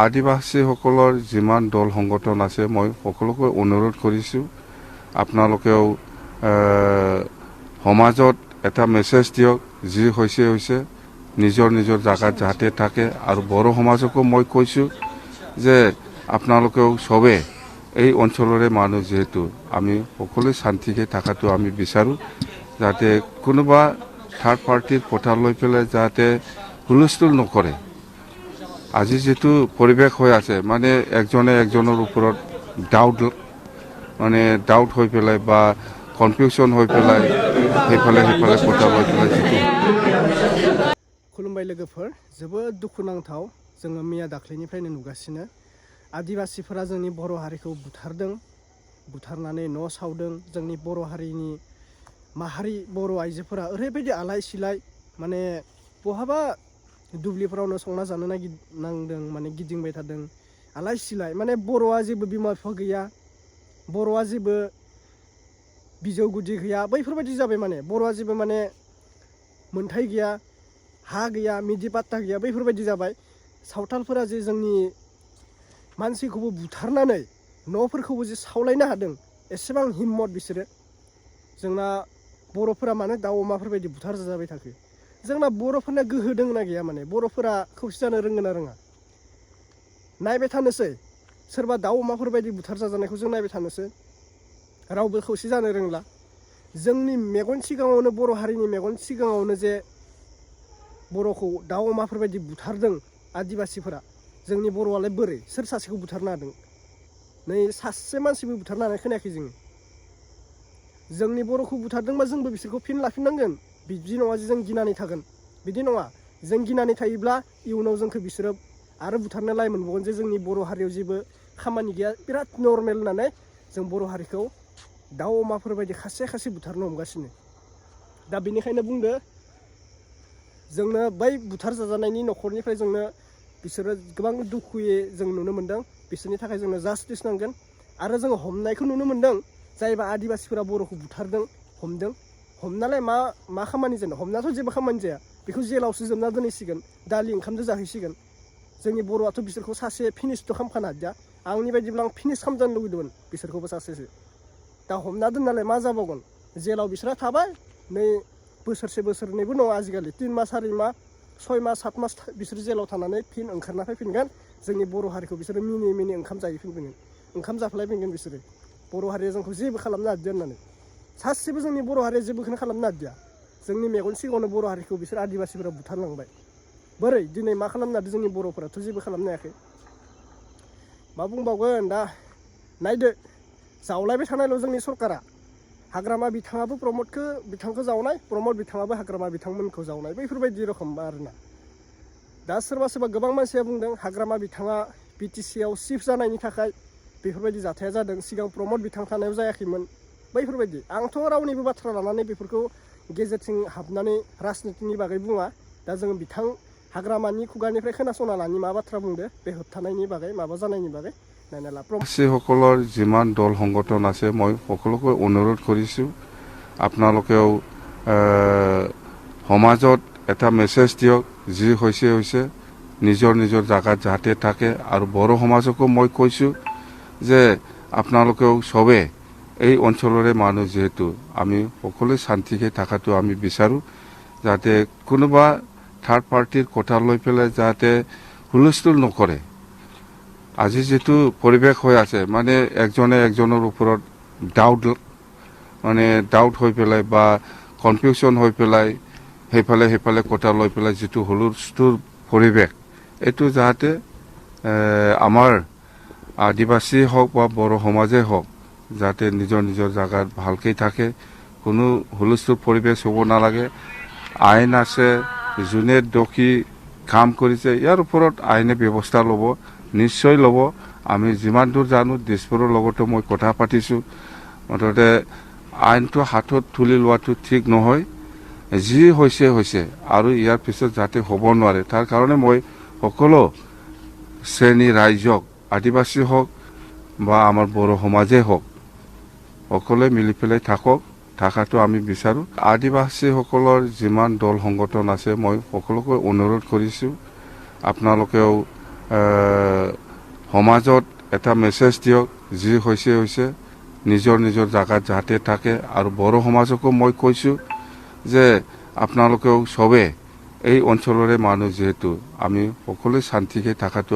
আদিবাসীসকলৰ যিমান দল সংগঠন আছে মই সকলোকে অনুৰোধ কৰিছোঁ আপোনালোকেও সমাজত এটা মেছেজ দিয়ক যি হৈছে নিজৰ জায়গাত যাতে থাকে আৰু বড় সমাজকো মই কৈছোঁ যে আপোনালোকেও সবে এই অঞ্চলৰে মানুহ যেহেতু আমি সকলো শান্তিকে থাকাটো আমি বিচাৰোঁ যাতে কোনোবা থাৰ্ড পাৰ্টিৰ কথা লৈ পেলাই যাতে হুলস্থুল নকৰে আজি যেটো পৰিবেশ হৈ আছে মানে একজনে একজনৰ ওপৰত ডাউট হৈ পেলাই বা কনফিউজন হৈ পেলাই সেইফালে কথা লৈ পেলাই যেটো खुलुमबाय लोगोफोर जोबोद दुखुनांथाव जोङो मैया दाख्लैनिफ्रायनो नुगासिनो आदिबासीफोरा जोंनि बर' हारिखौ बुथारनानै न' सावदों जोंनि बर' हारिनि माहारि बर' आइजोफोरा ओरैबायदि आलाय सिलाय माने बहाबा दुब्लिफोरावनो संना जानो नांदों माने गिदिंबाय थादों आलाय सिलाय माने बर'आ जेबो बिमा बिफा गैया बर'आ जेबो बिजौ गुदि गैया बैफोरबायदि जाबाय माने बर'आ जेबो माने मोनथाय गैया हा गैया मिदि पात्ता गैया बैफोरबायदि जाबाय सावथालफोरा जे जोंनि मानसिखौबो बुथारनानै न'फोरखौबो जे सावलायनो हादों एसेबां हिम्मत बिसोरो जोंना बर'फोरा मानो दाउ अमाफोरबायदि बुथार जाबाय थाखो जोंना बर'फोरना गोहो दंना गैया माने बर'फोरा खौसे जानो रोंगोन ना रोङा नायबाय थानोसै सोरबा दाउ अमाफोरबायदि बुथार जाजानायखौ जों नायबाय थानोसै रावबो खौसे जानो रोंला जोंनि मेगन सिगाङावनो बर' हारिनि मेगन सिगाङावनो जे बर'खौ दाउ अमाफोरबायदि बुथारदों आदिबासीफोरा जोंनि बर'आलाय बोरै सोर सासेखौ बुथारनो हादों नै सासे मानसिबो बुथारनो हानाय खोनायाखै जोंनि बर'खौ बुथारदोंबा जोंबो बिसोरखौ फिन लाफिननांगोन बिदि नङा जे जों गिनानै थागोन बिदि नङा जों गिनानै थायोब्ला इयुनाव जोंखौ बिसोरो आरो बुथारनो लाय मोनबावगोन जे जोंनि बर' हारियाव जेबो खामानि गैया बिराद नर्मेल होननानै जों बर' हारिखौ दाउ अमाफोरबायदि खासे बुथारनो हमगासिनो दा बेनिखायनो बुंदो जोंनो बै बुथार जाजानायनि न'खरनिफ्राय जोंनो बिसोरो गोबां दुखुयै जों नुनो मोन्दों बिसोरनि थाखाय जोंनो जास्टिस नांगोन आरो जोङो हमनायखौ नुनो मोन्दों जायबा आदिबासीफोरा बर'खौ बुथारदों हमनालाय मा खामानि जानो हमनाथ' जेबो खामानि जाया बेखौ जेलावसो जोबना दोनहैसिगोन दालि ओंखामजों जाहैसिगोन जोंनि बर'आथ' बिसोरखौ सासे फिनिशथ' खालामखानो हादिया आंनि बायदिब्ला आं फिनिश खालामजानो लुगैदोंमोन बिसोरखौबो सासेसो दा हमना दोननालाय मा जाबावगोन जेलाव बिसोरा थाबाय नै बोसोरनैबो नङा आजिखालि 3 मास 4 मास 6 मास 7 मास बिसोर जेलाव थानानै फिन ओंखारना फैफिनगोन जोंनि बर' हारिखौ बिसोरो मिनि ओंखाम जाहैफिनगोन ओंखाम जाफैलायफिनगोन बिसोरो बर' हारिया जोंखौ जेबो खालामनो हादिया होननानै सासेबो जोंनि बर' हारिया जेबोखौनो खालामनो हादिया जोंनि मेगन सिगाङावनो बर' हारिखौ बिसोर आदिबासीफोरा बुथारलांबाय बोरै दिनै मा खालामनो हादों जोंनि बर'फोराथ' जेबो खालामनो हायाखै मा बुंबावगोन दा नायदो जावलायबाय थानायल' जोंनि सरकारा हाग्रामा बिथाङाबो बिथांखौ जावनाय प्रमद बिथाङाबो हाग्रामा बिथांमोनखौ जावनाय बैफोरबायदि रखम आरोना दा सोरबा गोबां मानसिया बुंदों हाग्रामा बिथाङा बिटिसिआव चिफ जानायनि थाखाय बेफोरबायदि जाथाया जादों सिगां प्रमद बिथां थानायाव जायाखैमोन बैफोरबायदि आंथ' रावनिबो बाथ्रा लानानै बेफोरखौ गेजेरथिं हाबनानै राजनितिनि बागै बुङा दा जोङो बिथां हाग्रामानि खुगानिफ्राय खोनासंना लानि मा बाथ्रा बुंदो बे होबथानायनि बागै माबा जानायनि बागै नायना ला সকলৰ যিমান দল সংগঠন আছে মই সকলোকে অনুৰোধ কৰিছোঁ আপোনালোকেও সমাজত এটা মেছেজ দিয়ক যি হৈছে নিজৰ জায়গাত যাতে থাকে আৰু বড় সমাজকো মই কৈছোঁ যে আপোনালোকেও সবে এই অঞ্চলৰে মানুহ যেহেতু আমি সকলো শান্তিকে থাকাটো আমি বিচাৰোঁ যাতে কোনোবা থাৰ্ড পাৰ্টিৰ কথা লৈ পেলাই যাতে হুলস্থুল নকৰে আজি যেটো পৰিবেশ হৈ আছে মানে একজনে একজনৰ ওপৰত ডাউট হৈ পেলাই বা কনফিউজন হৈ পেলাই সেইফালে কথা লৈ পেলাই যেটো হুলস্থুল পৰিবেশ এইটো যাতে আমাৰ আদিবাসী হওক বা বড় সমাজে হওক যাতে নিজৰ জায়গাত ভালকৈ থাকে কোনো হুলস্থুল পৰিবেশ হ'ব নালাগে আইন আছে যোনে দোষী কাম কৰিছে ইয়াৰ ওপৰত আইনে ব্যৱস্থা ল'ব নিশ্চয় ল'ব আমি যিমান দূৰ জানো দিছপুৰৰ লগতো মই কথা পাতিছোঁ মুঠতে আইনটো হাতত তুলি লোৱাটো ঠিক নহয় যি হৈছে আৰু ইয়াৰ পিছত যাতে হ'ব নোৱাৰে তাৰ কাৰণে মই সকলো শ্ৰেণী ৰাইজক আদিবাসী হওক বা আমাৰ বড় সমাজে হওক সকলোৱে মিলি পেলাই থাকাটো আমি বিচাৰোঁ আদিবাসীসকলৰ যিমান দল সংগঠন আছে মই সকলোকে অনুৰোধ কৰিছোঁ আপোনালোকেও সমাজত এটা মেছেজ দিয়ক যি হৈছে হৈছে নিজৰ নিজৰ জাগাত যাতে থাকে আৰু বড়ো সমাজকো মই কৈছোঁ যে আপোনালোকেও চবে এই অঞ্চলৰে মানুহ যিহেতু আমি সকলোৱে শান্তিকে থকাটো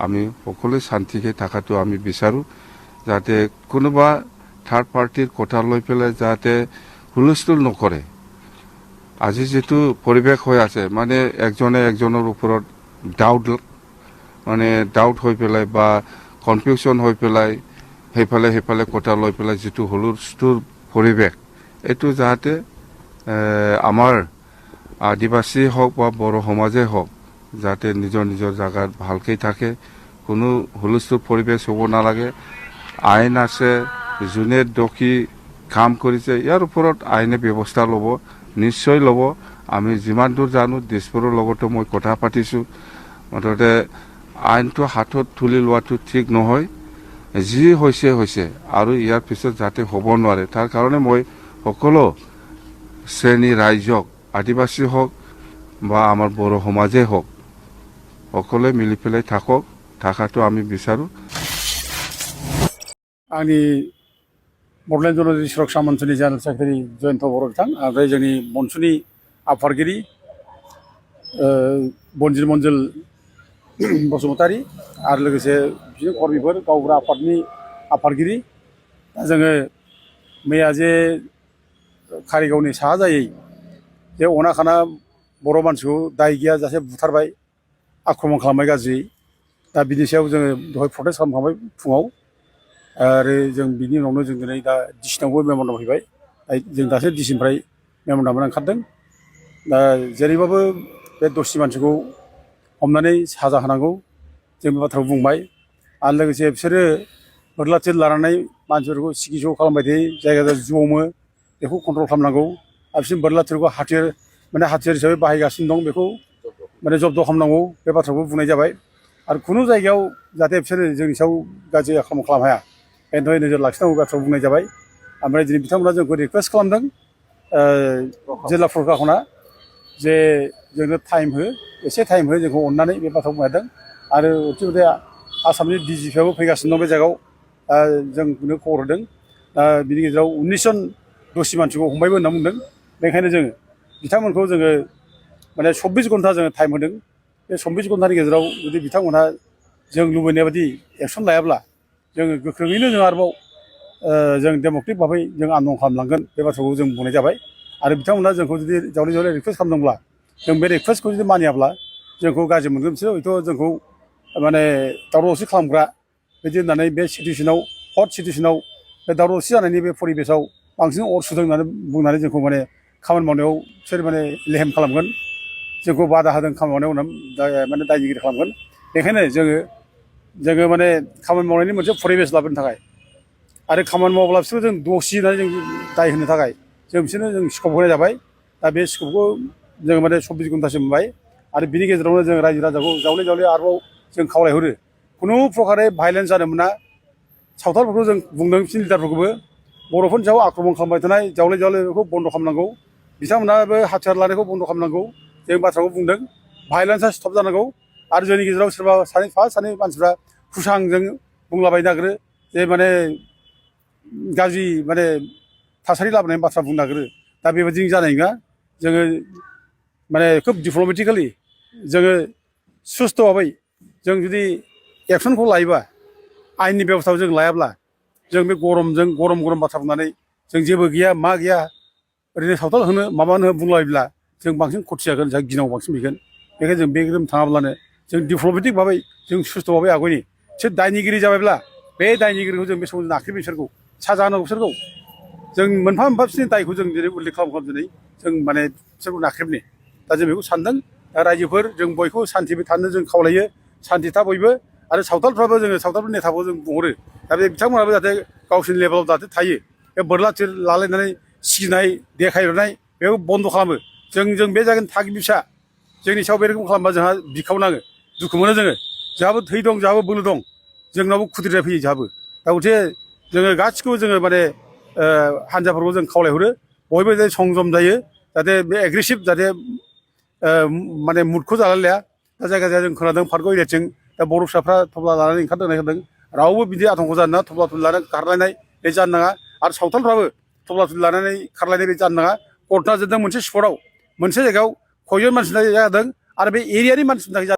আমি সকলোৱে শান্তিকে থকাটো আমি বিচাৰোঁ যাতে কোনোবা থাৰ্ড পাৰ্টিৰ কথা লৈ পেলাই যাতে হুলস্থুল নকৰে আজি যিটো পৰিৱেশ হৈ আছে মানে একজনে একজনৰ ওপৰত ডাউট হৈ পেলাই বা কনফিউশ্যন হৈ পেলাই সেইফালে কথা লৈ পেলাই যিটো হুলস্থুল পৰিৱেশ এইটো যাতে আমাৰ আদিবাসী হওক বা বড়ো সমাজে হওক যাতে নিজৰ নিজৰ জাগাত ভালকৈ থাকে কোনো হুলস্থুল পৰিৱেশ হ'ব নালাগে আইন আছে যোনে দোষী কাম কৰিছে ইয়াৰ ওপৰত আইনে ব্যৱস্থা ল'ব নিশ্চয় ল'ব আমি যিমান দূৰ জানো দিছপুৰৰ লগতো মই কথা পাতিছোঁ মুঠতে আইনটো হাতত তুলি লোৱাটো ঠিক নহয় যি হৈছে হৈছে আৰু ইয়াৰ পিছত যাতে হ'ব নোৱাৰে তাৰ কাৰণে মই সকলো শ্ৰেণীৰ ৰাইজক আদিবাসী হওক বা আমাৰ বড়ো সমাজে হওক সকলোৱে মিলি পেলাই থাকাটো আমি বিচাৰোঁ आंनि बड'लेण्ड जनजाति सुरक्षा मन्चनि जेनेरेल सेक्रेटारि जयन्त बर' बिथां ओमफ्राय जोंनि मनसुनि आफादगिरि बनजिर मन्जिल बसुमतारि आरो लोगोसे बिदिनो कर्मिफोर गावबुरा आफादनि आफादगिरि दा जोङो मैया जे कारिगावनि साहा जायै जे अना खाना बर' मानसिखौ दाय गैयाजासे बुथारबाय आक्रमन खालामबाय गाज्रि दा बिनि सायाव जोङो दहाय प्रटेस्ट खालामखांबाय फुङाव आरो जों बिनि उनावनो जों दिनै दा डिसिनावबो मेम'रेन्डाम फैबाय जों दासो डिसिनिफ्राय मेम'रेन्डाम ओंखारदों दा जेरैबाबो बे दसि मानसिखौ हमनानै साजा होनांगौ जों बे बाथ्राखौ बुंबाय आरो लोगोसे बिसोरो बोरला थिर लानानै मानसिफोरखौ सिगिस' खालामबाय थायो जायगा जमो बेखौ कन्ट्रल खालामनांगौ आरो बिसोर बोरला थिरखौ हाथियार हिसाबै बाहायगासिनो दं बेखौ माने जब्द खालामनांगौ बे बाथ्राखौ बुंनाय जाबाय आरो खुनु जायगायाव जाहाथे बिसोरो जोंनि सायाव गाज्रि आक्रमन खालामनो हाया बेनि थाखाय नोजोर लाखिनांगौ बाथ्राखौ बुंनाय जाबाय ओमफ्राय दिनै बिथांमोना जोंखौ रिकुवेस्ट खालामदों जिल्ला प्रशासना जे जोंनो टाइम हो एसे टाइम हो जोंखौ अननानै बे बाथ्राखौ बुंदों आरो अथिबे आसामनि DGPआबो फैगासिनो दं बे जायगायाव जोंनो खबर होदों बिनि गेजेराव 19 जन दसि मानसिखौ हमबायबो होनना बुंदों बेनिखायनो जोङो बिथांमोनखौ जोङो माने 24 घन्टा जोङो टाइम होदों बे 24 घन्टानि गेजेराव जुदि बिथांमोनहा जों लुबैनाय बायदि एक्सन लायाब्ला जोङो गोख्रोङैनो जों आरोबाव जों डेम'क्रेटिक भाबै जों आन्दलन खालामलांगोन बे बाथ्राखौ जों बुंनाय जाबाय आरो बिथांमोना जोंखौ जुदि जावले रिकुवेस्ट खालामदोंब्ला जों बे रिकुवेस्टखौ जुदि मानियाब्ला जोंखौ गाज्रि मोनगोन बिसोर हयथ' जोंखौ माने दावराव दावसि खालामग्रा बिदि होननानै बे सिटुवेसनाव हट सिटुवेसनाव बे दावराव दावसि जानायनि बे परिबेसाव बांसिन अर सुदों होननानै बुंनानै जोंखौ माने खामानि मावनायाव बिसोर माने लेहेम खालामगोन जोंखौ बादा होदों खामानि मावनायाव माने दायनिगिरि खालामगोन बेखायनो जोङो माने खामानि मावनायनि मोनसे परिबेस लाबोनो थाखाय आरो खामानि मावब्ला बिसोरखौ जों दसि होननानै जों दाय होनो थाखाय जों बिसोरनो जों स्कप होनाय जाबाय दा बे स्कपखौ जोङो माने 24 घन्टासो मोनबाय आरो बिनि गेजेरावनो जों रायजो राजाखौ जावले आरोबाव जों खावलायहरो खुनु प्रकारे भायलेन्स जानो मोना सावथालफोरखौ जों बुंदों बिसोरनि लिडारफोरखौबो बर'फोरनि सायाव आक्रमन खालामबाय थानाय जावले बेखौ बन्द' खालामनांगौ बिथांमोनाबो हाथियार लानायखौ बन्द' खालामनांगौ जों बाथ्राखौ बुंदों भायलेन्सआ स्टप जानांगौ आरो जोंनि गेजेराव सोरबा सानै मानसिफ्रा कुसांजों बुंलाबायनो नागिरो जे माने गाज्रि माने थासारि लाबोनायनि बाथ्रा बुंनो नागिरो दा बेबायदि जानाय नङा जोङो माने खोब डिप्ल'मेटिकेलि जोङो सुस्थ' भाबै जों जुदि एक्सनखौ लायोबा आयेननि बेब'स्थाखौ जों लायाब्ला जों बे गरम बाथ्रा बुंनानै जों जेबो गैया मा गैया ओरैनो सावथाल होनो माबानो बुंलायोब्ला जों बांसिन खथि जागोन जोंहा गिनांगौ बांसिन फैगोन बेखायनो जों बे रोखोम थाङाब्लानो जों डिप्ल'मेटिक भाबै जों सुस्थ' भाबै आगयनि बिसोर दायनिगिरि जाबायब्ला बे दायनिगिरिखौ जों बे समाव नाख्रेबो बिसोरखौ साजा होनांगौ बिसोरखौ जों मोनफा बिसोरनि दायखौ जों दिनै उल्लेख खालाम दिनै जों माने बिसोरखौ नाख्रेबनि दा जों बेखौ सानदों दा रायजोफोर जों बयखौ सान्थिबो थानो जों खावलायो सान्थि था बयबो आरो सावथालफ्राबो जोङो सावथालफोर नेताखौ जों बुंहरो दा बे बिथांमोनाबो जाहाथे गावसोरनि लेभेलाव जाहाथे थायो बे बोरला थिर लालायनानै सिगिनाय देखायहरनाय बेखौ बन्द' खालामो जों बे जागोन थागिबि फिसा जोंनि सायाव बे रोखोम खालामबा जोंहा बिखावनाङो दुखु मोनो जोंहाबो थै दं जोंहाबो बोलो दं जोंनावबो खुद्रिनाय फैयो जोंहाबो दा गथे जोङो गासिखौबो जोङो माने हान्जाफोरखौ जों खावलायहरो बयबो जाहाथे संजम जायो जाहाथे बे एग्रेसिभ जाहाथे माने मुदखौ जालायलाया दा जायगा जों खोनादों पार्क एरियाथिं दा बर' फिसाफ्रा थफ्ला लानानै ओंखारदों होननाय होदों रावबो बिदि आतंक जानो नाङा थफ्ला थुलि लानानै खारलायनाय बे जानो नाङा आरो सावथालफ्राबो थफ्ला थुलि लानानै खारलायनाय बे जानो नाङा घटना जादों मोनसे स्पटआव मोनसे जायगायाव खयजन मानसिनि थाखाय जादों आरो बे एरियानि मानसिनि थाखाय